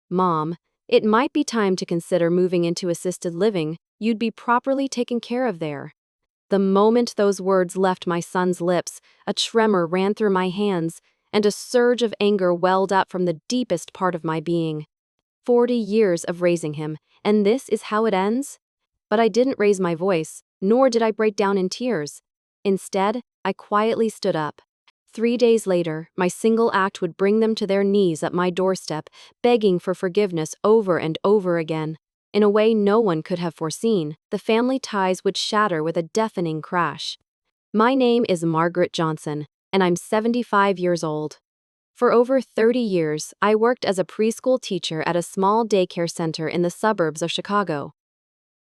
"Mom, it might be time to consider moving into assisted living. You'd be properly taken care of there." The moment those words left my son's lips, a tremor ran through my hands, and a surge of anger welled up from the deepest part of my being. 40 years of raising him, and this is how it ends? But I didn't raise my voice, nor did I break down in tears. Instead, I quietly stood up. 3 days later, my single act would bring them to their knees at my doorstep, begging for forgiveness over and over again. In a way no one could have foreseen, the family ties would shatter with a deafening crash. My name is Margaret Johnson, and I'm 75 years old. For over 30 years, I worked as a preschool teacher at a small daycare center in the suburbs of Chicago.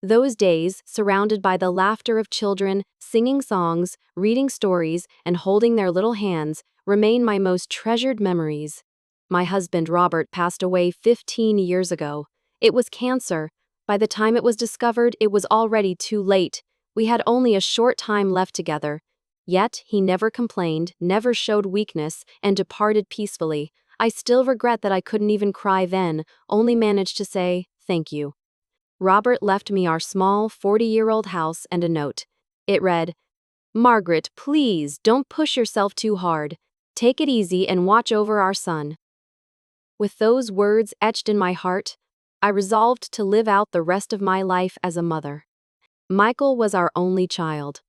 Those days, surrounded by the laughter of children, singing songs, reading stories, and holding their little hands, remain my most treasured memories. My husband Robert passed away 15 years ago. It was cancer. By the time it was discovered, it was already too late. We had only a short time left together. Yet, he never complained, never showed weakness, and departed peacefully. I still regret that I couldn't even cry then, only managed to say, "Thank you." Robert left me our small 40-year-old house and a note. It read, "Margaret, please don't push yourself too hard. Take it easy and watch over our son." With those words etched in my heart, I resolved to live out the rest of my life as a mother. Michael was our only child.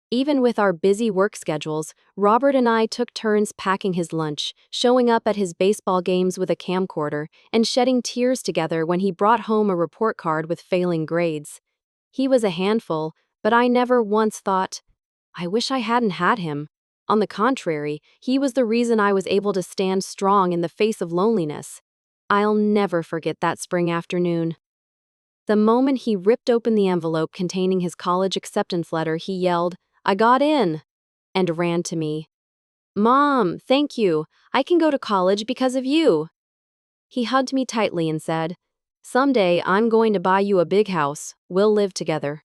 Even with our busy work schedules, Robert and I took turns packing his lunch, showing up at his baseball games with a camcorder, and shedding tears together when he brought home a report card with failing grades. He was a handful, but I never once thought, "I wish I hadn't had him." On the contrary, he was the reason I was able to stand strong in the face of loneliness. I'll never forget that spring afternoon. The moment he ripped open the envelope containing his college acceptance letter, he yelled, "I got in," and ran to me. "Mom, thank you. I can go to college because of you." He hugged me tightly and said, "Someday I'm going to buy you a big house. We'll live together."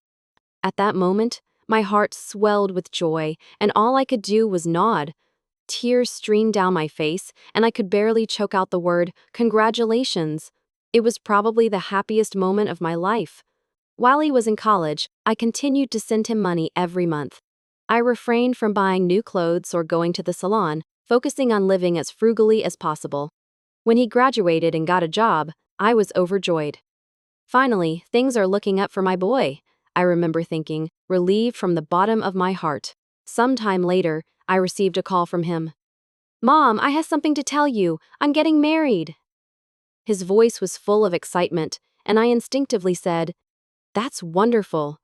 At that moment, my heart swelled with joy, and all I could do was nod. Tears streamed down my face, and I could barely choke out the word, "Congratulations." It was probably the happiest moment of my life. While he was in college, I continued to send him money every month. I refrained from buying new clothes or going to the salon, focusing on living as frugally as possible. When he graduated and got a job, I was overjoyed. Finally, things are looking up for my boy, I remember thinking, relieved from the bottom of my heart. Sometime later, I received a call from him. "Mom, I have something to tell you. I'm getting married." His voice was full of excitement, and I instinctively said, "That's wonderful."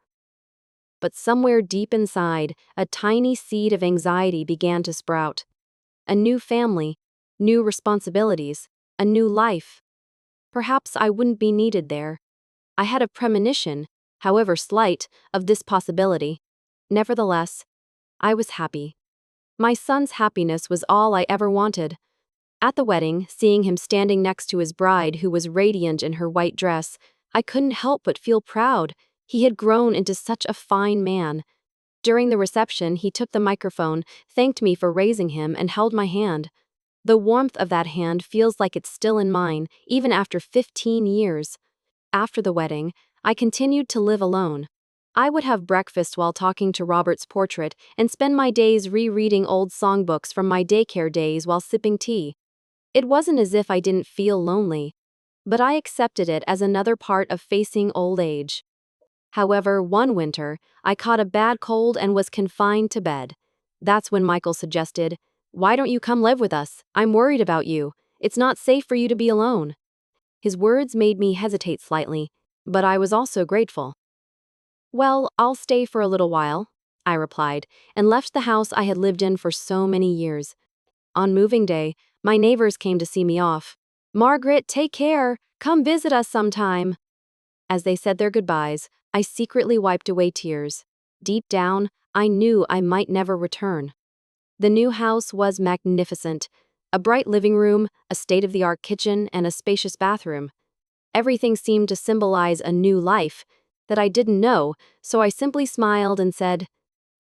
But somewhere deep inside, a tiny seed of anxiety began to sprout. A new family, new responsibilities, a new life. Perhaps I wouldn't be needed there. I had a premonition, however slight, of this possibility. Nevertheless, I was happy. My son's happiness was all I ever wanted. At the wedding, seeing him standing next to his bride who was radiant in her white dress, I couldn't help but feel proud. He had grown into such a fine man. During the reception, he took the microphone, thanked me for raising him, and held my hand. The warmth of that hand feels like it's still in mine, even after 15 years. After the wedding, I continued to live alone. I would have breakfast while talking to Robert's portrait and spend my days rereading old songbooks from my daycare days while sipping tea. It wasn't as if I didn't feel lonely, but I accepted it as another part of facing old age. However, one winter, I caught a bad cold and was confined to bed. That's when Michael suggested, "Why don't you come live with us? I'm worried about you. It's not safe for you to be alone." His words made me hesitate slightly, but I was also grateful. "Well, I'll stay for a little while," I replied, and left the house I had lived in for so many years. On moving day, my neighbors came to see me off. "Margaret, take care. Come visit us sometime." As they said their goodbyes, I secretly wiped away tears. Deep down, I knew I might never return. The new house was magnificent. A bright living room, a state-of-the-art kitchen, and a spacious bathroom. Everything seemed to symbolize a new life that I didn't know, so I simply smiled and said,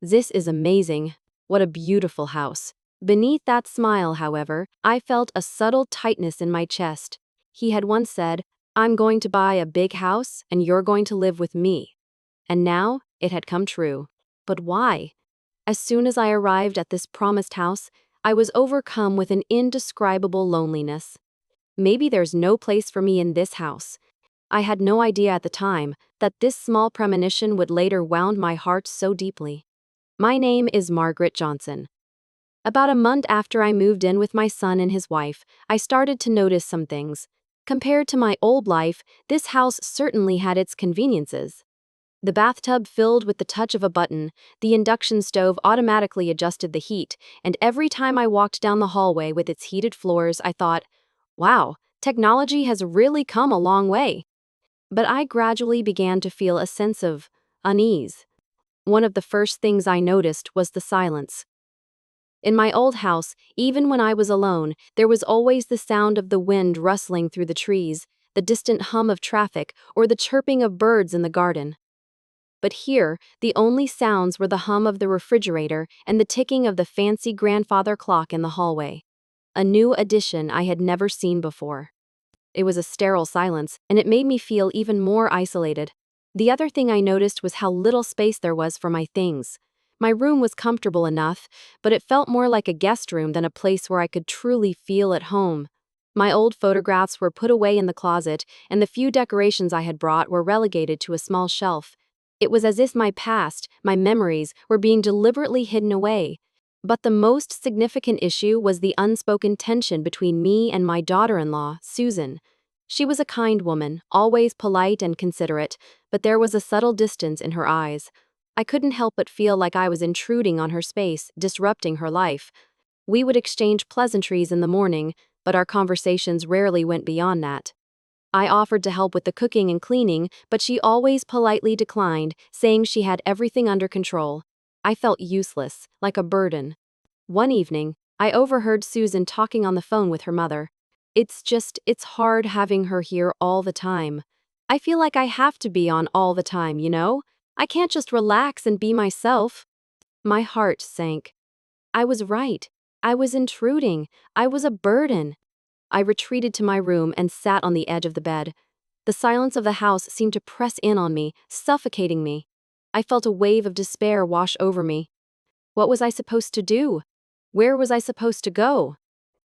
"This is amazing. What a beautiful house." Beneath that smile, however, I felt a subtle tightness in my chest. He had once said, "I'm going to buy a big house and you're going to live with me." And now it had come true. But why? As soon as I arrived at this promised house, I was overcome with an indescribable loneliness. Maybe there's no place for me in this house. I had no idea at the time that this small premonition would later wound my heart so deeply. My name is Margaret Johnson. About a month after I moved in with my son and his wife, I started to notice some things. Compared to my old life, this house certainly had its conveniences. The bathtub filled with the touch of a button, the induction stove automatically adjusted the heat, and every time I walked down the hallway with its heated floors, I thought, wow, technology has really come a long way. But I gradually began to feel a sense of unease. One of the first things I noticed was the silence. In my old house, even when I was alone, there was always the sound of the wind rustling through the trees, the distant hum of traffic, or the chirping of birds in the garden. But here, the only sounds were the hum of the refrigerator and the ticking of the fancy grandfather clock in the hallway. A new addition I had never seen before. It was a sterile silence, and it made me feel even more isolated. The other thing I noticed was how little space there was for my things. My room was comfortable enough, but it felt more like a guest room than a place where I could truly feel at home. My old photographs were put away in the closet, and the few decorations I had brought were relegated to a small shelf. It was as if my past, my memories, were being deliberately hidden away. But the most significant issue was the unspoken tension between me and my daughter-in-law, Susan. She was a kind woman, always polite and considerate, but there was a subtle distance in her eyes. I couldn't help but feel like I was intruding on her space, disrupting her life. We would exchange pleasantries in the morning, but our conversations rarely went beyond that. I offered to help with the cooking and cleaning, but she always politely declined, saying she had everything under control. I felt useless, like a burden. One evening, I overheard Susan talking on the phone with her mother. It's hard having her here all the time. I feel like I have to be on all the time, you know? I can't just relax and be myself." My heart sank. I was right. I was intruding. I was a burden. I retreated to my room and sat on the edge of the bed. The silence of the house seemed to press in on me, suffocating me. I felt a wave of despair wash over me. What was I supposed to do? Where was I supposed to go?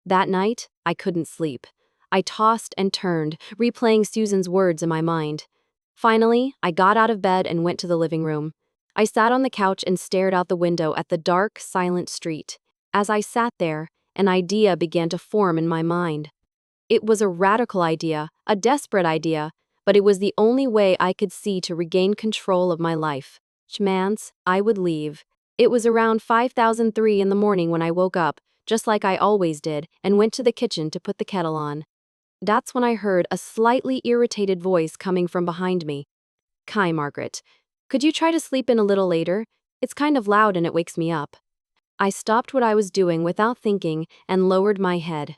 That night, I couldn't sleep. I tossed and turned, replaying Susan's words in my mind. Finally, I got out of bed and went to the living room. I sat on the couch and stared out the window at the dark, silent street. As I sat there, an idea began to form in my mind. It was a radical idea, a desperate idea, but it was the only way I could see to regain control of my life. Chmance, I would leave. It was around 5003 in the morning when I woke up, just like I always did, and went to the kitchen to put the kettle on. That's when I heard a slightly irritated voice coming from behind me. "Kai, Margaret. Could you try to sleep in a little later? It's kind of loud and it wakes me up." I stopped what I was doing without thinking and lowered my head.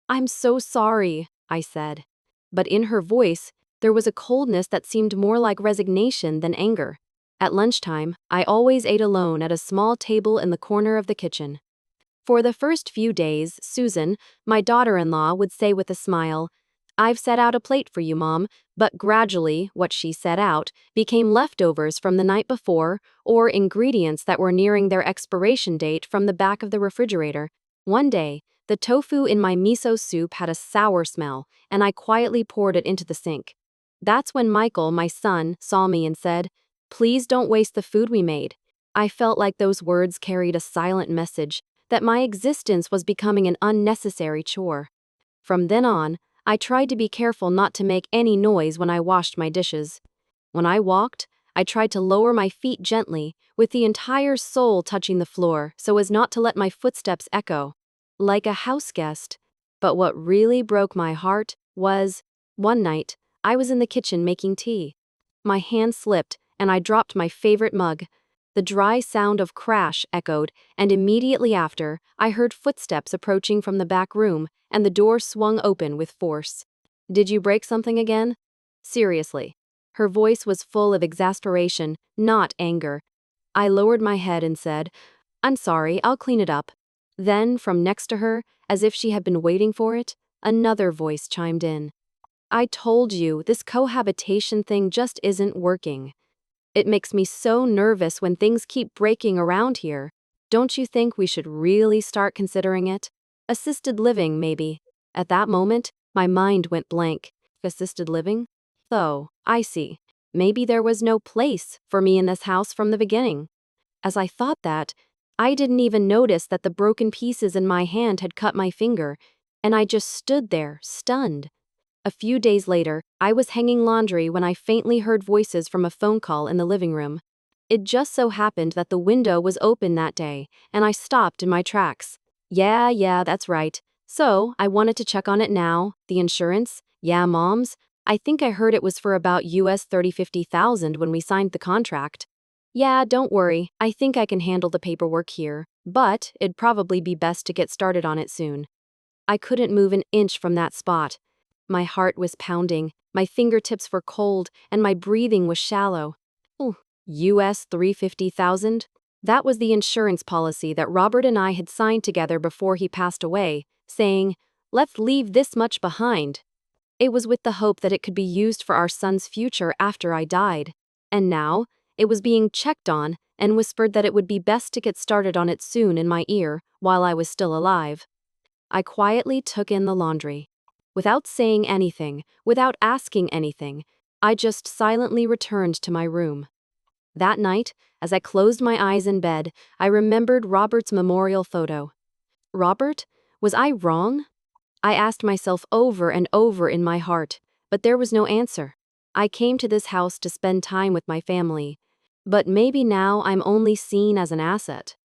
"I'm so sorry," I said. But in her voice, there was a coldness that seemed more like resignation than anger. At lunchtime, I always ate alone at a small table in the corner of the kitchen. For the first few days, Susan, my daughter-in-law, would say with a smile, "I've set out a plate for you, Mom," but gradually, what she set out became leftovers from the night before or ingredients that were nearing their expiration date from the back of the refrigerator. One day, the tofu in my miso soup had a sour smell, and I quietly poured it into the sink. That's when Michael, my son, saw me and said, "Please don't waste the food we made." I felt like those words carried a silent message that my existence was becoming an unnecessary chore. From then on, I tried to be careful not to make any noise when I washed my dishes. When I walked, I tried to lower my feet gently, with the entire sole touching the floor so as not to let my footsteps echo. Like a house guest. But what really broke my heart was, one night, I was in the kitchen making tea. My hand slipped, and I dropped my favorite mug. The dry sound of crash echoed, and immediately after, I heard footsteps approaching from the back room, and the door swung open with force. "Did you break something again?" Seriously. Her voice was full of exasperation, not anger. I lowered my head and said, "I'm sorry, I'll clean it up." Then, from next to her, as if she had been waiting for it, another voice chimed in. I told you, this cohabitation thing just isn't working. It makes me so nervous when things keep breaking around here. Don't you think we should really start considering it? Assisted living, maybe. At that moment, my mind went blank. Assisted living? Oh, I see. Maybe there was no place for me in this house from the beginning. As I thought that, I didn't even notice that the broken pieces in my hand had cut my finger, and I just stood there, stunned. A few days later, I was hanging laundry when I faintly heard voices from a phone call in the living room. It just so happened that the window was open that day, and I stopped in my tracks. Yeah, that's right. So, I wanted to check on it now. The insurance? Yeah, moms. I think I heard it was for about US 50,000 when we signed the contract. Yeah, don't worry. I think I can handle the paperwork here, but it'd probably be best to get started on it soon. I couldn't move an inch from that spot. My heart was pounding, my fingertips were cold, and my breathing was shallow. Oh, US 350,000? That was the insurance policy that Robert and I had signed together before he passed away, saying, "Let's leave this much behind." It was with the hope that it could be used for our son's future after I died. And now, it was being checked on and whispered that it would be best to get started on it soon in my ear while I was still alive. I quietly took in the laundry. Without saying anything, without asking anything, I just silently returned to my room. That night, as I closed my eyes in bed, I remembered Robert's memorial photo. Robert? Was I wrong? I asked myself over and over in my heart, but there was no answer. I came to this house to spend time with my family, but maybe now I'm only seen as an asset.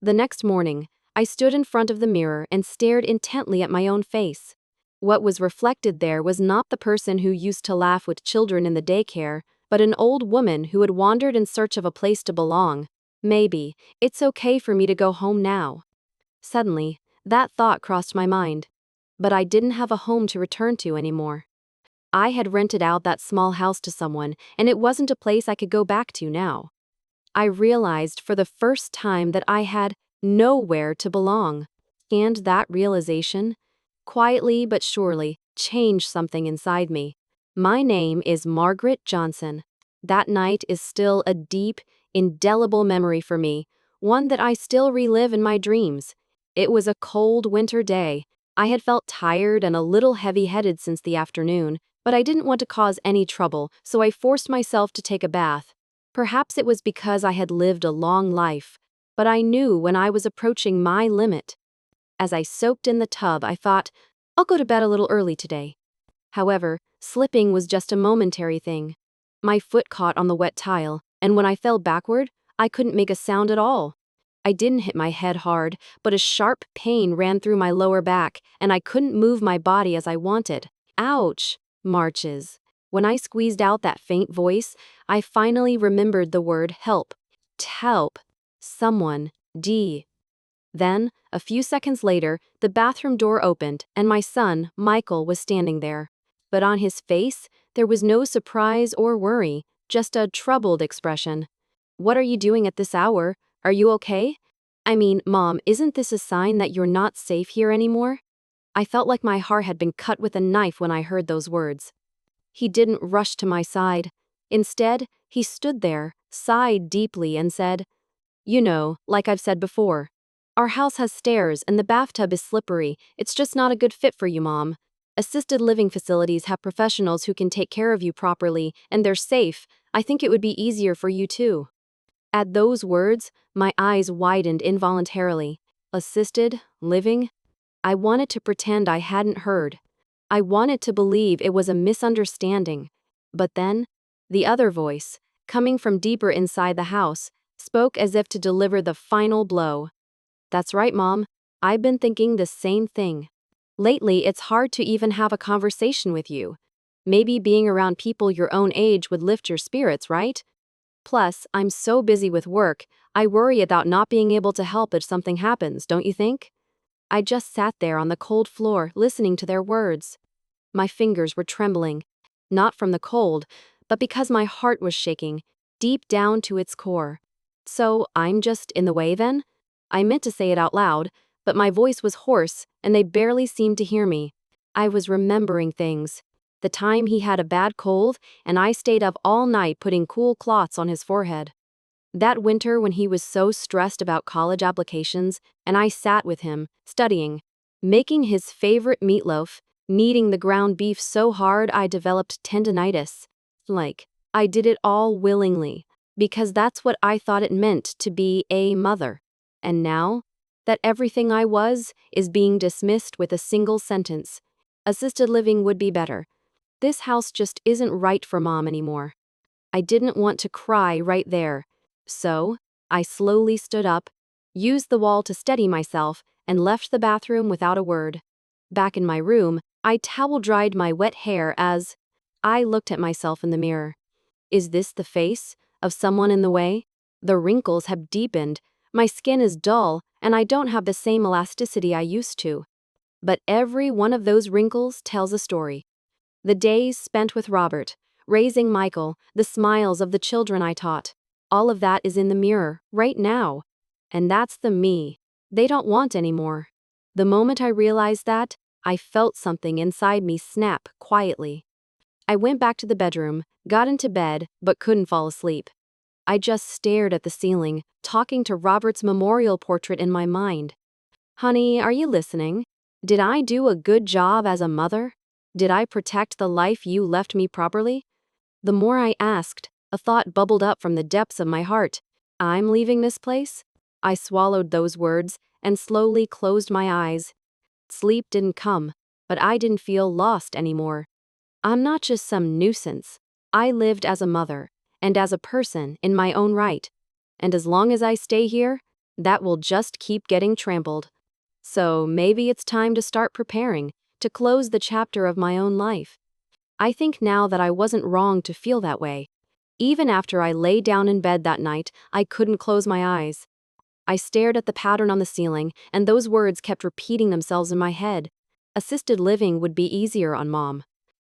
The next morning, I stood in front of the mirror and stared intently at my own face. What was reflected there was not the person who used to laugh with children in the daycare, but an old woman who had wandered in search of a place to belong. Maybe it's okay for me to go home now. Suddenly, that thought crossed my mind. But I didn't have a home to return to anymore. I had rented out that small house to someone, and it wasn't a place I could go back to now. I realized for the first time that I had nowhere to belong. And that realization, quietly but surely, changed something inside me. My name is Margaret Johnson. That night is still a deep, indelible memory for me, one that I still relive in my dreams. It was a cold winter day. I had felt tired and a little heavy-headed since the afternoon, but I didn't want to cause any trouble, so I forced myself to take a bath. Perhaps it was because I had lived a long life, but I knew when I was approaching my limit. As I soaked in the tub, I thought, I'll go to bed a little early today. However, slipping was just a momentary thing. My foot caught on the wet tile, and when I fell backward, I couldn't make a sound at all. I didn't hit my head hard, but a sharp pain ran through my lower back, and I couldn't move my body as I wanted. Ouch! Marches. When I squeezed out that faint voice, I finally remembered the word help. Help. Someone. Then, a few seconds later, the bathroom door opened, and my son, Michael, was standing there. But on his face, there was no surprise or worry, just a troubled expression. "What are you doing at this hour? Are you okay?" "I mean, Mom, isn't this a sign that you're not safe here anymore?" I felt like my heart had been cut with a knife when I heard those words. He didn't rush to my side. Instead, he stood there, sighed deeply, and said, "You know, like I've said before, our house has stairs and the bathtub is slippery. It's just not a good fit for you, Mom. Assisted living facilities have professionals who can take care of you properly, and they're safe. I think it would be easier for you too." At those words, my eyes widened involuntarily. Assisted living? I wanted to pretend I hadn't heard. I wanted to believe it was a misunderstanding. But then, the other voice, coming from deeper inside the house, spoke as if to deliver the final blow. "That's right, Mom. I've been thinking the same thing. Lately, it's hard to even have a conversation with you. Maybe being around people your own age would lift your spirits, right? Plus, I'm so busy with work, I worry about not being able to help if something happens, don't you think?" I just sat there on the cold floor, listening to their words. My fingers were trembling, not from the cold, but because my heart was shaking, deep down to its core. "So, I'm just in the way then?" I meant to say it out loud, but my voice was hoarse, and they barely seemed to hear me. I was remembering things. the time he had a bad cold and I stayed up all night putting cool cloths on his forehead. That winter when he was so stressed about college applications and I sat with him, studying, making his favorite meatloaf, kneading the ground beef so hard I developed tendinitis. I did it all willingly, because that's what I thought it meant to be a mother. And now, that everything I was is being dismissed with a single sentence. Assisted living would be better. This house just isn't right for mom anymore. I didn't want to cry right there. So, I slowly stood up, used the wall to steady myself, and left the bathroom without a word. Back in my room, I towel dried my wet hair as I looked at myself in the mirror. Is this the face of someone in the way? The wrinkles have deepened, my skin is dull, and I don't have the same elasticity I used to. But every one of those wrinkles tells a story. The days spent with Robert, raising Michael, the smiles of the children I taught. All of that is in the mirror, right now. And that's the me they don't want anymore. The moment I realized that, I felt something inside me snap quietly. I went back to the bedroom, got into bed, but couldn't fall asleep. I just stared at the ceiling, talking to Robert's memorial portrait in my mind. Honey, are you listening? Did I do a good job as a mother? Did I protect the life you left me properly? The more I asked, a thought bubbled up from the depths of my heart. I'm leaving this place? I swallowed those words and slowly closed my eyes. Sleep didn't come, but I didn't feel lost anymore. I'm not just some nuisance. I lived as a mother, and as a person in my own right. And as long as I stay here, that will just keep getting trampled. So maybe it's time to start preparing to close the chapter of my own life. I think now that I wasn't wrong to feel that way. Even after I lay down in bed that night, I couldn't close my eyes. I stared at the pattern on the ceiling, and those words kept repeating themselves in my head. Assisted living would be easier on Mom.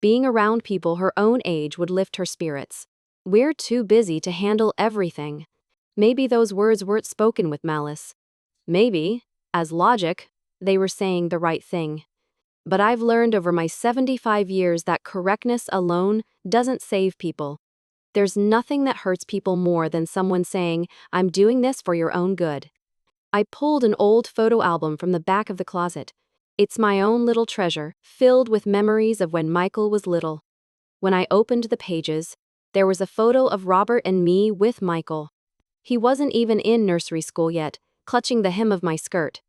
Being around people her own age would lift her spirits. We're too busy to handle everything. Maybe those words weren't spoken with malice. Maybe, as logic, they were saying the right thing. But I've learned over my 75 years that correctness alone doesn't save people. There's nothing that hurts people more than someone saying, "I'm doing this for your own good." I pulled an old photo album from the back of the closet. It's my own little treasure, filled with memories of when Michael was little. When I opened the pages, there was a photo of Robert and me with Michael. He wasn't even in nursery school yet, clutching the hem of my skirt.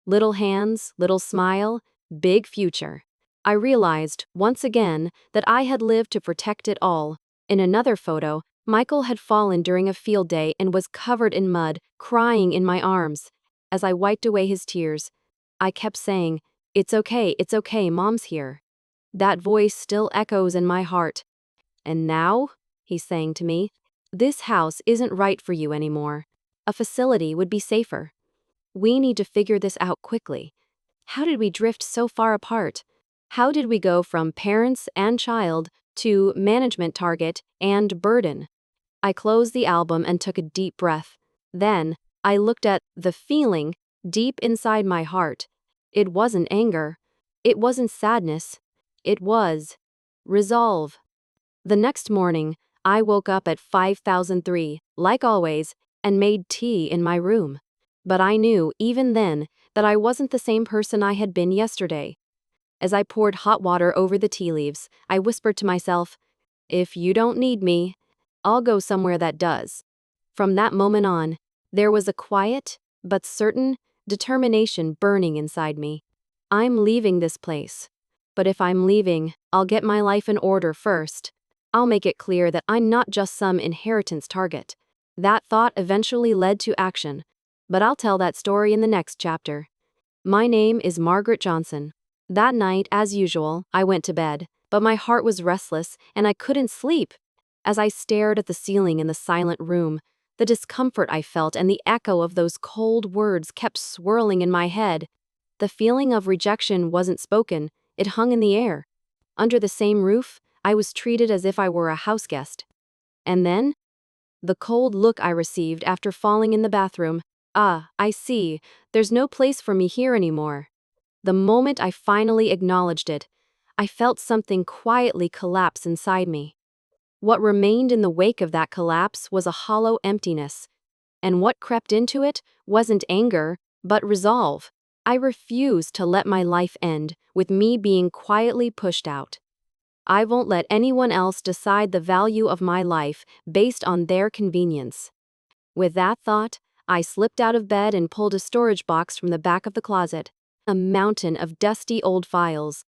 Little hands, little smile, big future. I realized, once again, that I had lived to protect it all. In another photo, Michael had fallen during a field day and was covered in mud, crying in my arms. As I wiped away his tears, I kept saying, it's okay, Mom's here." That voice still echoes in my heart. "And now," he's saying to me, "this house isn't right for you anymore. A facility would be safer. We need to figure this out quickly. How did we drift so far apart? How did we go from parents and child to management target and burden?" I closed the album and took a deep breath. Then, I looked at the feeling deep inside my heart. It wasn't anger. It wasn't sadness. It was resolve. The next morning, I woke up at 5003, like always, and made tea in my room. But I knew, even then, that I wasn't the same person I had been yesterday. As I poured hot water over the tea leaves, I whispered to myself, "If you don't need me, I'll go somewhere that does." From that moment on, there was a quiet, but certain, determination burning inside me. I'm leaving this place. But if I'm leaving, I'll get my life in order first. I'll make it clear that I'm not just some inheritance target. That thought eventually led to action. But I'll tell that story in the next chapter. My name is Margaret Johnson. That night, as usual, I went to bed, but my heart was restless and I couldn't sleep. As I stared at the ceiling in the silent room, the discomfort I felt and the echo of those cold words kept swirling in my head. The feeling of rejection wasn't spoken, it hung in the air. Under the same roof, I was treated as if I were a house guest. And then, the cold look I received after falling in the bathroom. "Ah, I see, there's no place for me here anymore." The moment I finally acknowledged it, I felt something quietly collapse inside me. What remained in the wake of that collapse was a hollow emptiness, and what crept into it wasn't anger, but resolve. I refused to let my life end with me being quietly pushed out. I won't let anyone else decide the value of my life based on their convenience. With that thought, I slipped out of bed and pulled a storage box from the back of the closet. A mountain of dusty old files.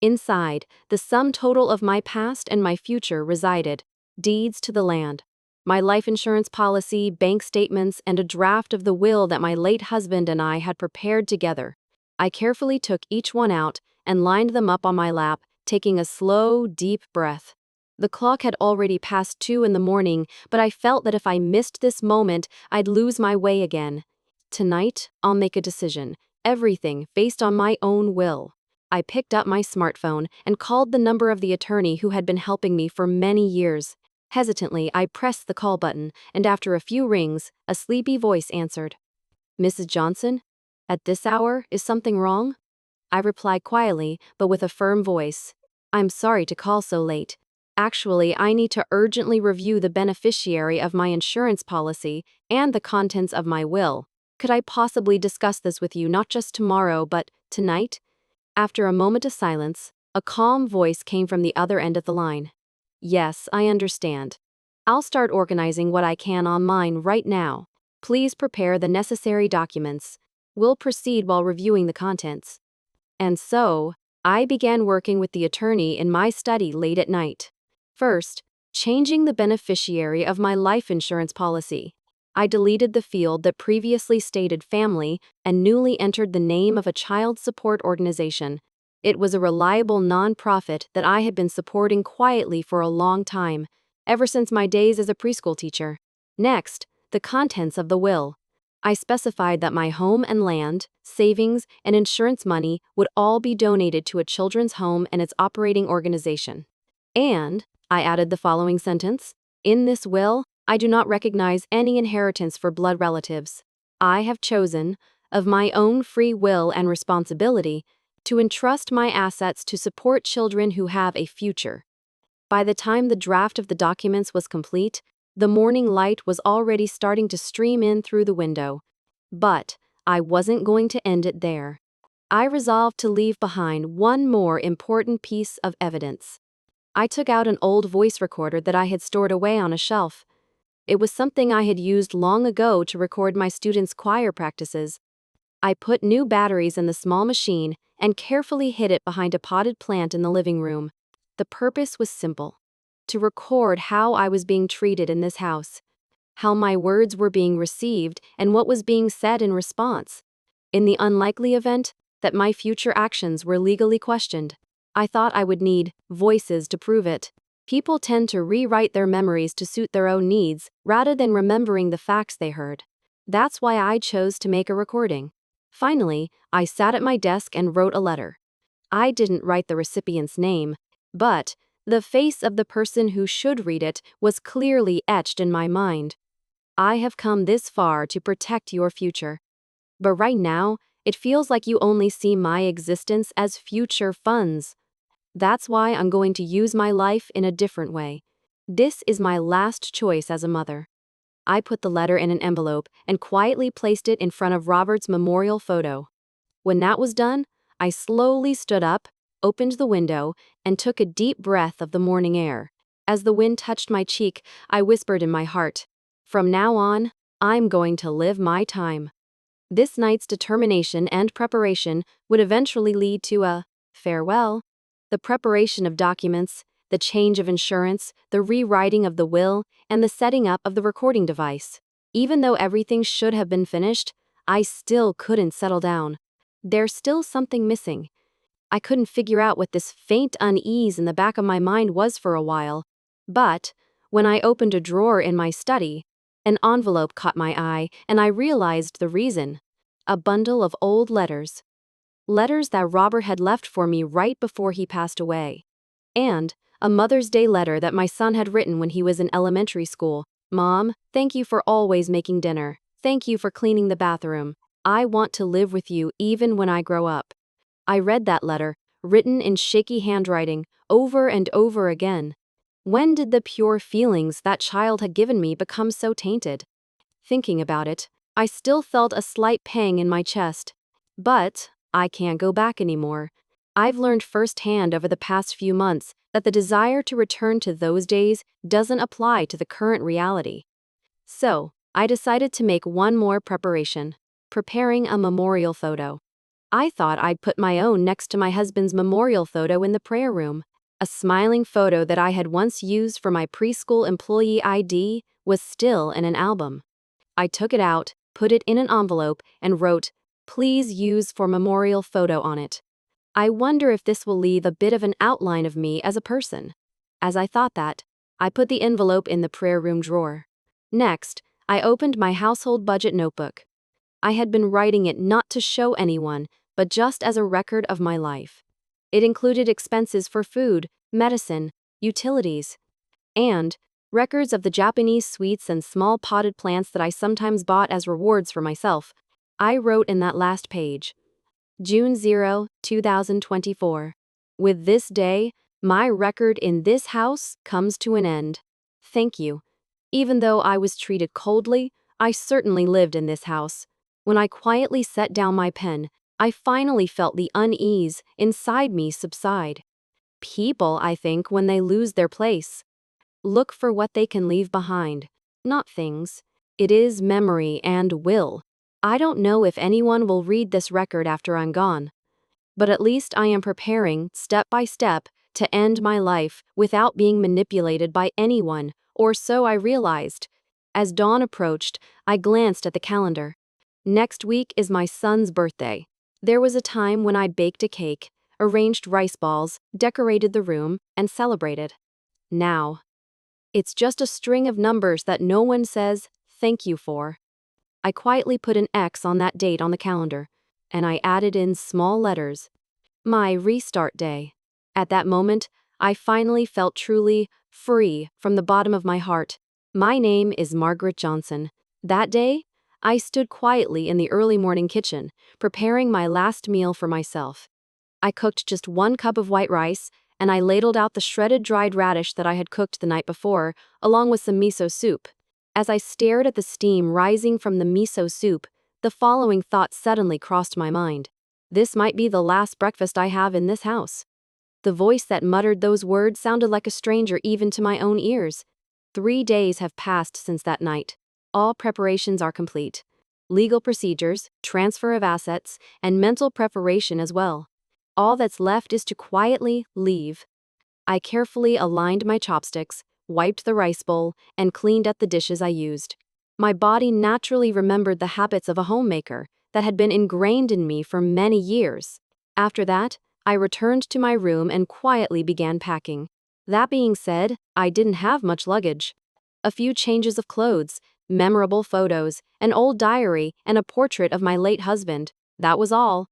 Inside, the sum total of my past and my future resided: deeds to the land, my life insurance policy, bank statements, and a draft of the will that my late husband and I had prepared together. I carefully took each one out and lined them up on my lap, taking a slow, deep breath. The clock had already passed 2 in the morning, but I felt that if I missed this moment, I'd lose my way again. Tonight, I'll make a decision, everything based on my own will. I picked up my smartphone and called the number of the attorney who had been helping me for many years. Hesitantly, I pressed the call button, and after a few rings, a sleepy voice answered. "Mrs. Johnson? At this hour, is something wrong?" I replied quietly, but with a firm voice. "I'm sorry to call so late. Actually, I need to urgently review the beneficiary of my insurance policy and the contents of my will. Could I possibly discuss this with you not just tomorrow, but tonight?" After a moment of silence, a calm voice came from the other end of the line. "Yes, I understand. I'll start organizing what I can online right now. Please prepare the necessary documents. We'll proceed while reviewing the contents." And so, I began working with the attorney in my study late at night. First, changing the beneficiary of my life insurance policy. I deleted the field that previously stated family and newly entered the name of a child support organization. It was a reliable nonprofit that I had been supporting quietly for a long time, ever since my days as a preschool teacher. Next, the contents of the will. I specified that my home and land, savings, and insurance money would all be donated to a children's home and its operating organization. And I added the following sentence: "In this will, I do not recognize any inheritance for blood relatives. I have chosen, of my own free will and responsibility, to entrust my assets to support children who have a future." By the time the draft of the documents was complete, the morning light was already starting to stream in through the window. But I wasn't going to end it there. I resolved to leave behind one more important piece of evidence. I took out an old voice recorder that I had stored away on a shelf. It was something I had used long ago to record my students' choir practices. I put new batteries in the small machine and carefully hid it behind a potted plant in the living room. The purpose was simple: to record how I was being treated in this house, how my words were being received, and what was being said in response. In the unlikely event that my future actions were legally questioned, I thought I would need voices to prove it. People tend to rewrite their memories to suit their own needs rather than remembering the facts they heard. That's why I chose to make a recording. Finally, I sat at my desk and wrote a letter. I didn't write the recipient's name, but the face of the person who should read it was clearly etched in my mind. "I have come this far to protect your future. But right now, it feels like you only see my existence as future funds. That's why I'm going to use my life in a different way. This is my last choice as a mother." I put the letter in an envelope and quietly placed it in front of Robert's memorial photo. When that was done, I slowly stood up, opened the window, and took a deep breath of the morning air. As the wind touched my cheek, I whispered in my heart, "From now on, I'm going to live my time." This night's determination and preparation would eventually lead to a farewell. The preparation of documents, the change of insurance, the rewriting of the will, and the setting up of the recording device. Even though everything should have been finished, I still couldn't settle down. There's still something missing. I couldn't figure out what this faint unease in the back of my mind was for a while. But when I opened a drawer in my study, an envelope caught my eye, and I realized the reason: a bundle of old letters. Letters that Robert had left for me right before he passed away. And a Mother's Day letter that my son had written when he was in elementary school. "Mom, thank you for always making dinner. Thank you for cleaning the bathroom. I want to live with you even when I grow up." I read that letter, written in shaky handwriting, over and over again. When did the pure feelings that child had given me become so tainted? Thinking about it, I still felt a slight pang in my chest. But I can't go back anymore. I've learned firsthand over the past few months that the desire to return to those days doesn't apply to the current reality. So, I decided to make one more preparation: preparing a memorial photo. I thought I'd put my own next to my husband's memorial photo in the prayer room. A smiling photo that I had once used for my preschool employee ID was still in an album. I took it out, put it in an envelope, and wrote, "Please use for memorial photo" on it. I wonder if this will leave a bit of an outline of me as a person. As I thought that, I put the envelope in the prayer room drawer. Next, I opened my household budget notebook. I had been writing it not to show anyone, but just as a record of my life. It included expenses for food, medicine, utilities, and records of the Japanese sweets and small potted plants that I sometimes bought as rewards for myself. I wrote in that last page, June 2024. With this day, my record in this house comes to an end. Thank you. Even though I was treated coldly, I certainly lived in this house. When I quietly set down my pen, I finally felt the unease inside me subside. People, I think, when they lose their place, look for what they can leave behind, not things. It is memory and will. I don't know if anyone will read this record after I'm gone, but at least I am preparing, step by step, to end my life without being manipulated by anyone, or so I realized. As dawn approached, I glanced at the calendar. Next week is my son's birthday. There was a time when I baked a cake, arranged rice balls, decorated the room, and celebrated. Now, it's just a string of numbers that no one says thank you for. I quietly put an X on that date on the calendar, and I added in small letters, my restart day. At that moment, I finally felt truly free from the bottom of my heart. My name is Margaret Johnson. That day, I stood quietly in the early morning kitchen, preparing my last meal for myself. I cooked just 1 cup of white rice, and I ladled out the shredded dried radish that I had cooked the night before, along with some miso soup. As I stared at the steam rising from the miso soup, the following thought suddenly crossed my mind. This might be the last breakfast I have in this house. The voice that muttered those words sounded like a stranger even to my own ears. 3 days have passed since that night. All preparations are complete. Legal procedures, transfer of assets, and mental preparation as well. All that's left is to quietly leave. I carefully aligned my chopsticks, wiped the rice bowl, and cleaned up the dishes I used. My body naturally remembered the habits of a homemaker that had been ingrained in me for many years. After that, I returned to my room and quietly began packing. That being said, I didn't have much luggage. A few changes of clothes, memorable photos, an old diary, and a portrait of my late husband. That was all.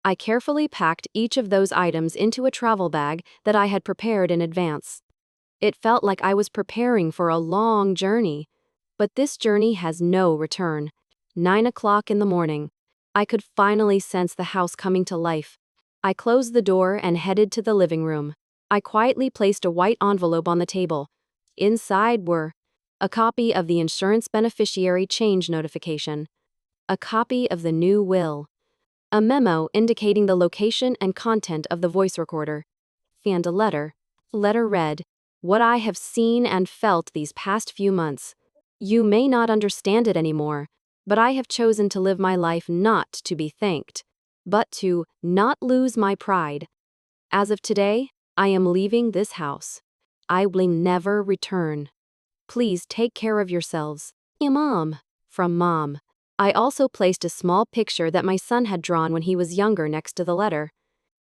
I carefully packed each of those items into a travel bag that I had prepared in advance. It felt like I was preparing for a long journey. But this journey has no return. 9 o'clock in the morning. I could finally sense the house coming to life. I closed the door and headed to the living room. I quietly placed a white envelope on the table. Inside were a copy of the insurance beneficiary change notification, a copy of the new will, a memo indicating the location and content of the voice recorder, and a letter. Letter read, "What I have seen and felt these past few months. You may not understand it anymore, but I have chosen to live my life not to be thanked, but to not lose my pride. As of today, I am leaving this house. I will never return. Please take care of yourselves. Mom." From Mom. I also placed a small picture that my son had drawn when he was younger next to the letter.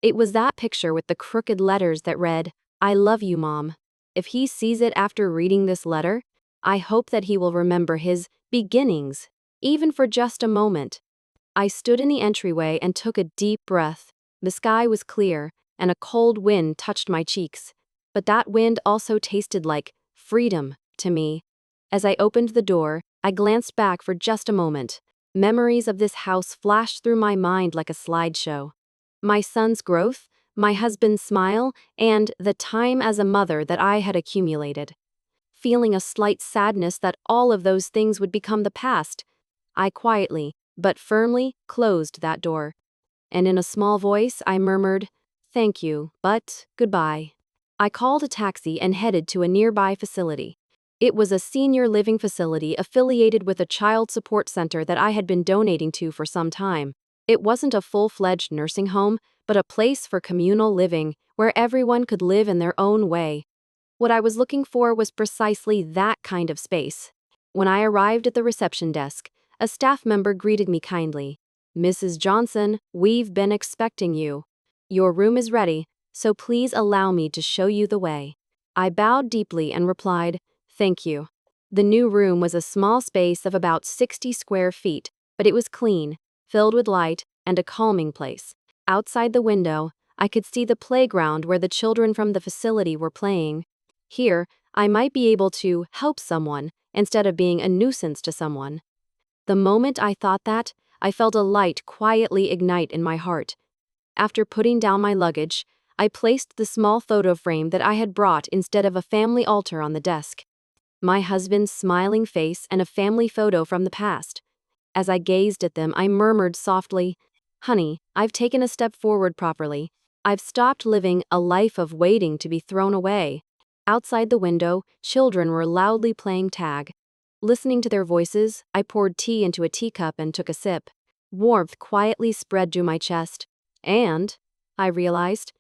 It was that picture with the crooked letters that read, "I love you, Mom." If he sees it after reading this letter, I hope that he will remember his beginnings, even for just a moment. I stood in the entryway and took a deep breath. The sky was clear, and a cold wind touched my cheeks. But that wind also tasted like freedom to me. As I opened the door, I glanced back for just a moment. Memories of this house flashed through my mind like a slideshow. My son's growth, my husband's smile, and the time as a mother that I had accumulated. Feeling a slight sadness that all of those things would become the past, I quietly, but firmly, closed that door. And in a small voice, I murmured, "Thank you, but goodbye." I called a taxi and headed to a nearby facility. It was a senior living facility affiliated with a child support center that I had been donating to for some time. It wasn't a full-fledged nursing home, but a place for communal living, where everyone could live in their own way. What I was looking for was precisely that kind of space. When I arrived at the reception desk, a staff member greeted me kindly. "Mrs. Johnson, we've been expecting you. Your room is ready, so please allow me to show you the way." I bowed deeply and replied, "Thank you." The new room was a small space of about 60 square feet, but it was clean, filled with light, and a calming place. Outside the window, I could see the playground where the children from the facility were playing. Here, I might be able to help someone instead of being a nuisance to someone. The moment I thought that, I felt a light quietly ignite in my heart. After putting down my luggage, I placed the small photo frame that I had brought instead of a family altar on the desk. My husband's smiling face and a family photo from the past. As I gazed at them, I murmured softly, "Honey, I've taken a step forward properly. I've stopped living a life of waiting to be thrown away." Outside the window, children were loudly playing tag. Listening to their voices, I poured tea into a teacup and took a sip. Warmth quietly spread through my chest. And, I realized,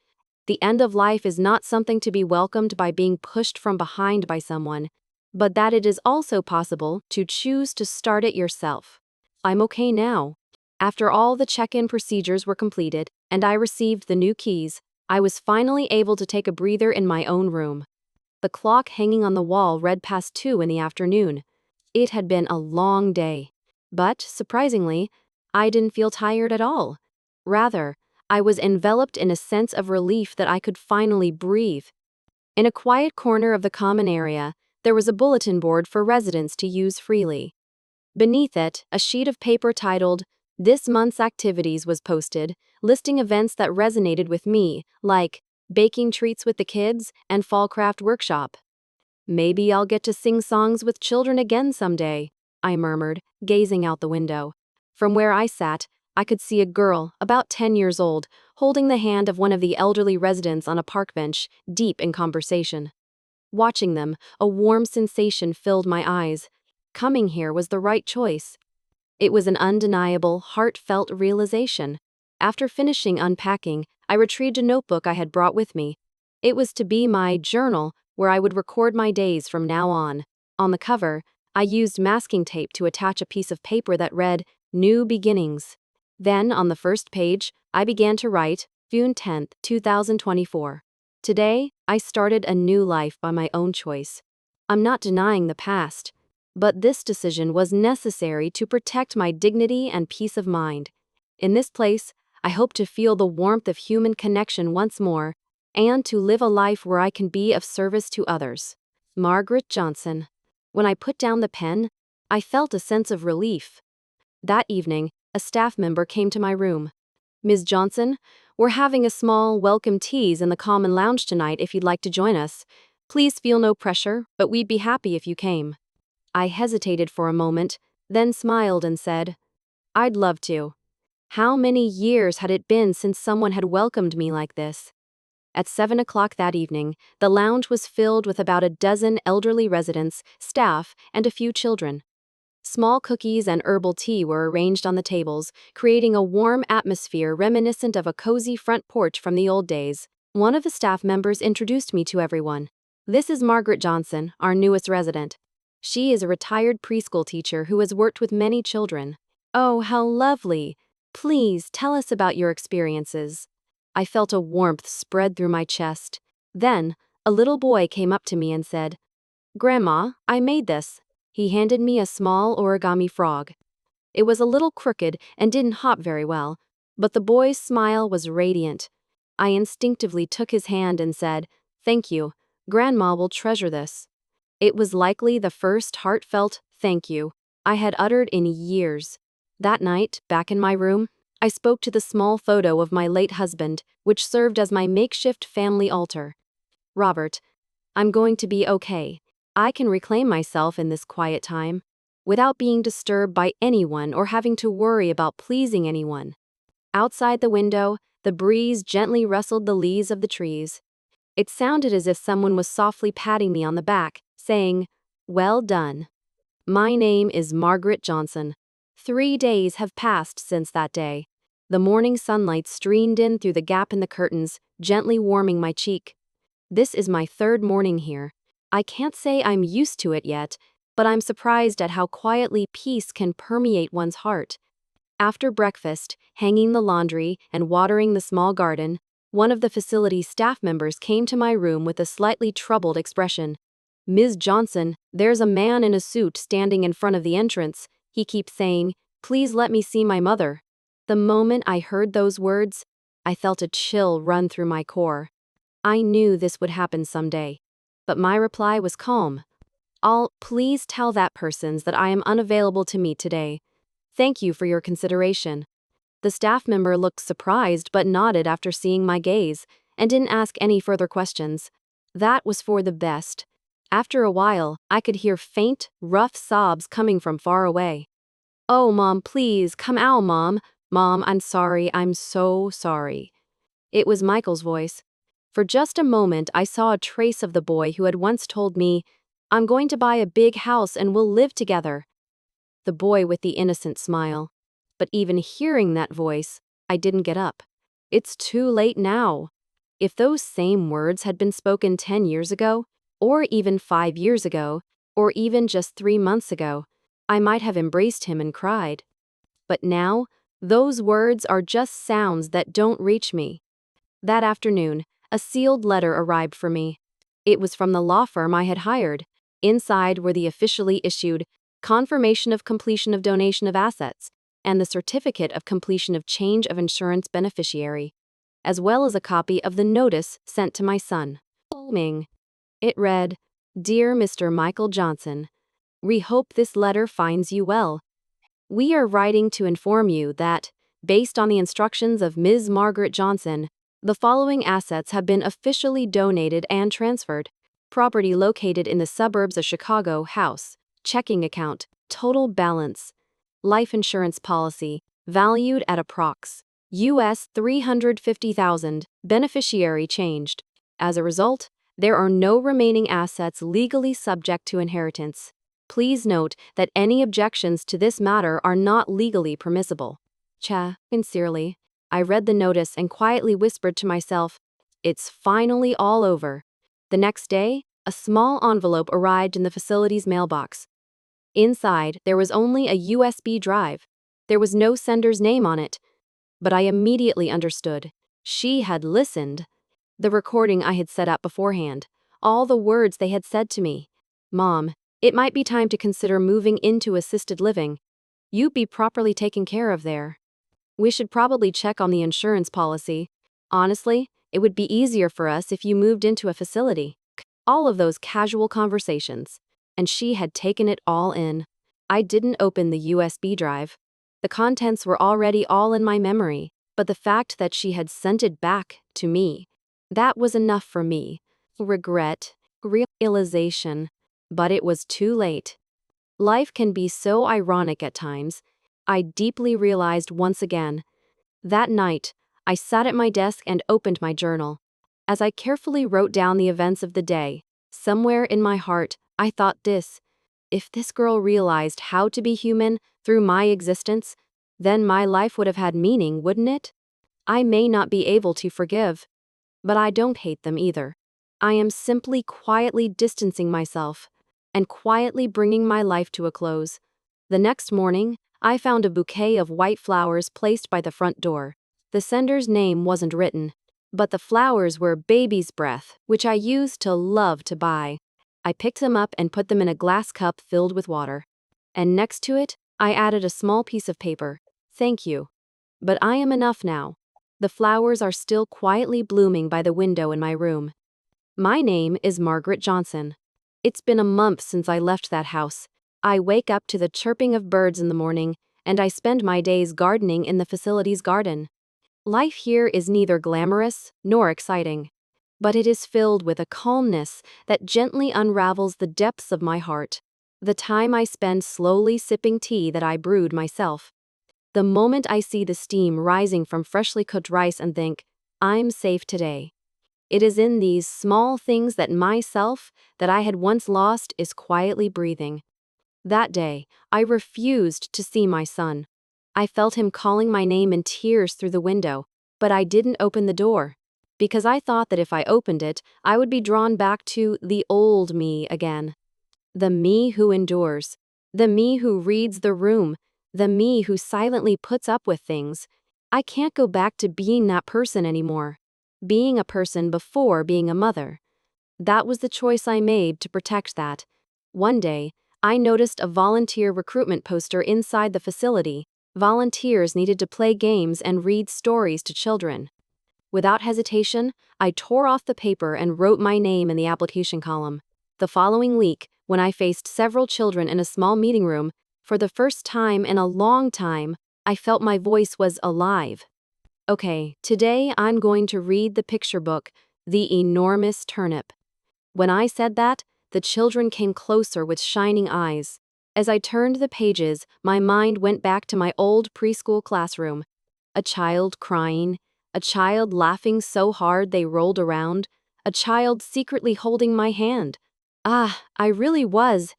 the end of life is not something to be welcomed by being pushed from behind by someone, but that it is also possible to choose to start it yourself. I'm okay now. After all the check-in procedures were completed and I received the new keys, I was finally able to take a breather in my own room. The clock hanging on the wall read past 2 in the afternoon. It had been a long day. But, surprisingly, I didn't feel tired at all. Rather, I was enveloped in a sense of relief that I could finally breathe. In a quiet corner of the common area, there was a bulletin board for residents to use freely. Beneath it, a sheet of paper titled, "This month's activities" was posted, listing events that resonated with me, like baking treats with the kids and fall craft workshop. "Maybe I'll get to sing songs with children again someday," I murmured, gazing out the window. From where I sat, I could see a girl, about 10 years old, holding the hand of one of the elderly residents on a park bench, deep in conversation. Watching them, a warm sensation filled my eyes. Coming here was the right choice. It was an undeniable, heartfelt realization. After finishing unpacking, I retrieved a notebook I had brought with me. It was to be my journal, where I would record my days from now on. On the cover, I used masking tape to attach a piece of paper that read, "New Beginnings." Then, on the first page, I began to write, June 10, 2024. Today, I started a new life by my own choice. I'm not denying the past, but this decision was necessary to protect my dignity and peace of mind. In this place, I hope to feel the warmth of human connection once more, and to live a life where I can be of service to others. Margaret Johnson. When I put down the pen, I felt a sense of relief. That evening, a staff member came to my room. "Ms. Johnson, we're having a small welcome teas in the common lounge tonight if you'd like to join us. Please feel no pressure, but we'd be happy if you came." I hesitated for a moment, then smiled and said, "I'd love to." How many years had it been since someone had welcomed me like this? At 7 o'clock that evening, the lounge was filled with about a dozen elderly residents, staff, and a few children. Small cookies and herbal tea were arranged on the tables, creating a warm atmosphere reminiscent of a cozy front porch from the old days. One of the staff members introduced me to everyone. "This is Margaret Johnson, our newest resident. She is a retired preschool teacher who has worked with many children." "Oh, how lovely! Please tell us about your experiences." I felt a warmth spread through my chest. Then, a little boy came up to me and said, "Grandma, I made this." He handed me a small origami frog. It was a little crooked and didn't hop very well, but the boy's smile was radiant. I instinctively took his hand and said, "Thank you. Grandma will treasure this." It was likely the first heartfelt "thank you" I had uttered in years. That night, back in my room, I spoke to the small photo of my late husband, which served as my makeshift family altar. Robert, I'm going to be okay. I can reclaim myself in this quiet time, without being disturbed by anyone or having to worry about pleasing anyone. Outside the window, the breeze gently rustled the leaves of the trees. It sounded as if someone was softly patting me on the back, saying, "Well done." My name is Margaret Johnson. 3 days have passed since that day. The morning sunlight streamed in through the gap in the curtains, gently warming my cheek. This is my third morning here. I can't say I'm used to it yet, but I'm surprised at how quietly peace can permeate one's heart. After breakfast, hanging the laundry and watering the small garden, one of the facility's staff members came to my room with a slightly troubled expression. "Ms. Johnson, there's a man in a suit standing in front of the entrance. He keeps saying, 'Please let me see my mother.'" The moment I heard those words, I felt a chill run through my core. I knew this would happen someday. But my reply was calm. "Please tell that person that I am unavailable to meet today. Thank you for your consideration." The staff member looked surprised but nodded after seeing my gaze, and didn't ask any further questions. That was for the best. After a while, I could hear faint, rough sobs coming from far away. "Oh, Mom, please, come out, Mom. Mom, I'm sorry, I'm so sorry." It was Michael's voice. For just a moment, I saw a trace of the boy who had once told me, "I'm going to buy a big house and we'll live together." The boy with the innocent smile. But even hearing that voice, I didn't get up. It's too late now. If those same words had been spoken 10 years ago, or even 5 years ago, or even just 3 months ago, I might have embraced him and cried. But now, those words are just sounds that don't reach me. That afternoon, a sealed letter arrived for me. It was from the law firm I had hired. Inside were the officially issued confirmation of completion of donation of assets and the certificate of completion of change of insurance beneficiary, as well as a copy of the notice sent to my son. It read, "Dear Mr. Michael Johnson, we hope this letter finds you well. We are writing to inform you that, based on the instructions of Ms. Margaret Johnson, the following assets have been officially donated and transferred. Property located in the suburbs of Chicago, house, checking account, total balance, life insurance policy, valued at approx. US 350,000, beneficiary changed. As a result, there are no remaining assets legally subject to inheritance. Please note that any objections to this matter are not legally permissible. Sincerely." I read the notice and quietly whispered to myself, "It's finally all over." The next day, a small envelope arrived in the facility's mailbox. Inside, there was only a USB drive. There was no sender's name on it. But I immediately understood. She had listened. The recording I had set up beforehand. All the words they had said to me. "Mom, it might be time to consider moving into assisted living. You'd be properly taken care of there. We should probably check on the insurance policy. Honestly, it would be easier for us if you moved into a facility." All of those casual conversations. And she had taken it all in. I didn't open the USB drive. The contents were already all in my memory, but the fact that she had sent it back to me, that was enough for me. Regret, realization. But it was too late. Life can be so ironic at times. I deeply realized once again. That night, I sat at my desk and opened my journal. As I carefully wrote down the events of the day, somewhere in my heart, I thought this: if this girl realized how to be human through my existence, then my life would have had meaning, wouldn't it? I may not be able to forgive, but I don't hate them either. I am simply quietly distancing myself and quietly bringing my life to a close. The next morning, I found a bouquet of white flowers placed by the front door. The sender's name wasn't written, but the flowers were baby's breath, which I used to love to buy. I picked them up and put them in a glass cup filled with water. And next to it, I added a small piece of paper. "Thank you. But I am enough now." The flowers are still quietly blooming by the window in my room. My name is Margaret Johnson. It's been a month since I left that house. I wake up to the chirping of birds in the morning and I spend my days gardening in the facility's garden. Life here is neither glamorous nor exciting, but it is filled with a calmness that gently unravels the depths of my heart. The time I spend slowly sipping tea that I brewed myself. The moment I see the steam rising from freshly cooked rice and think, I'm safe today. It is in these small things that myself that I had once lost is quietly breathing. That day, I refused to see my son. I felt him calling my name in tears through the window, but I didn't open the door, because I thought that if I opened it, I would be drawn back to the old me again. The me who endures, the me who reads the room, the me who silently puts up with things. I can't go back to being that person anymore. Being a person before being a mother. That was the choice I made to protect that. One day, I noticed a volunteer recruitment poster inside the facility. Volunteers needed to play games and read stories to children. Without hesitation, I tore off the paper and wrote my name in the application column. The following week, when I faced several children in a small meeting room, for the first time in a long time, I felt my voice was alive. Okay, today I'm going to read the picture book, The Enormous Turnip. When I said that, the children came closer with shining eyes. As I turned the pages, my mind went back to my old preschool classroom. A child crying, a child laughing so hard they rolled around, a child secretly holding my hand. Ah, I really was.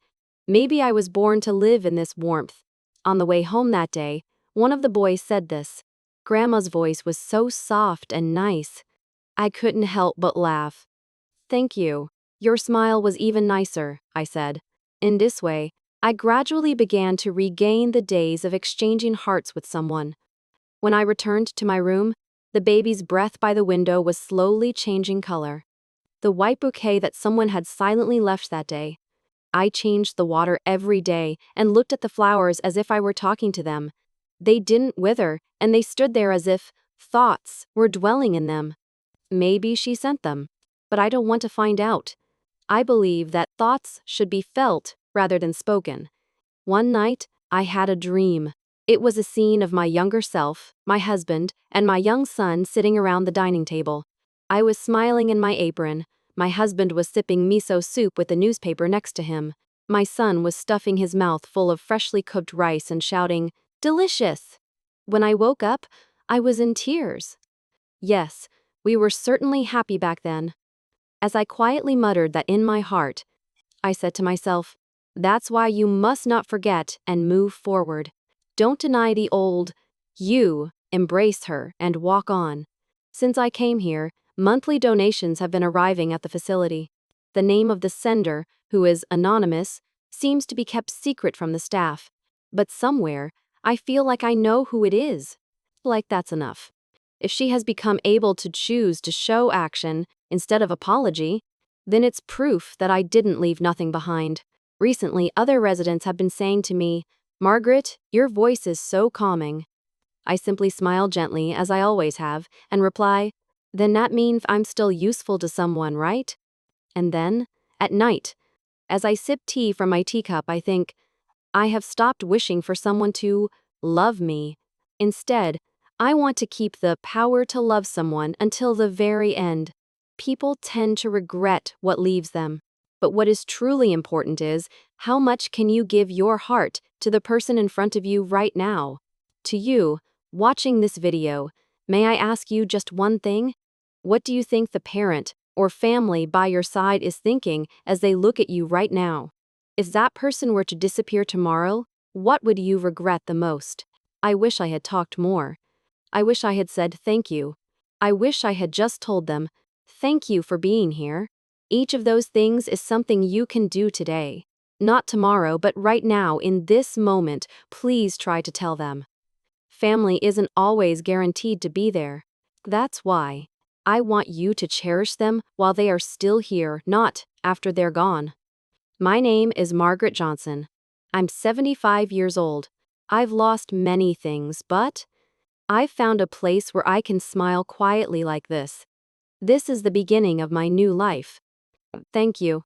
Maybe I was born to live in this warmth. On the way home that day, one of the boys said this. Grandma's voice was so soft and nice. I couldn't help but laugh. Thank you. Your smile was even nicer, I said. In this way, I gradually began to regain the days of exchanging hearts with someone. When I returned to my room, the baby's breath by the window was slowly changing color. The white bouquet that someone had silently left that day. I changed the water every day and looked at the flowers as if I were talking to them. They didn't wither, and they stood there as if thoughts were dwelling in them. Maybe she sent them, but I don't want to find out. I believe that thoughts should be felt rather than spoken. One night, I had a dream. It was a scene of my younger self, my husband, and my young son sitting around the dining table. I was smiling in my apron. My husband was sipping miso soup with the newspaper next to him. My son was stuffing his mouth full of freshly cooked rice and shouting, "Delicious!" When I woke up, I was in tears. Yes, we were certainly happy back then. As I quietly muttered that in my heart, I said to myself, that's why you must not forget and move forward. Don't deny the old you, embrace her and walk on. Since I came here, monthly donations have been arriving at the facility. The name of the sender, who is anonymous, seems to be kept secret from the staff. But somewhere, I feel like I know who it is. Like that's enough. If she has become able to choose to show action instead of apology, then it's proof that I didn't leave nothing behind. Recently, other residents have been saying to me, "Margaret, your voice is so calming." I simply smile gently, as I always have, and reply, "Then that means I'm still useful to someone, right?" And then, at night, as I sip tea from my teacup, I think, I have stopped wishing for someone to love me. Instead, I want to keep the power to love someone until the very end. People tend to regret what leaves them. But what is truly important is, how much can you give your heart to the person in front of you right now? To you, watching this video, may I ask you just one thing? What do you think the parent or family by your side is thinking as they look at you right now? If that person were to disappear tomorrow, what would you regret the most? I wish I had talked more. I wish I had said thank you. I wish I had just told them, thank you for being here. Each of those things is something you can do today. Not tomorrow, but right now, in this moment, please try to tell them. Family isn't always guaranteed to be there. That's why I want you to cherish them while they are still here, not after they're gone. My name is Margaret Johnson. I'm 75 years old. I've lost many things, but I've found a place where I can smile quietly like this. This is the beginning of my new life. Thank you.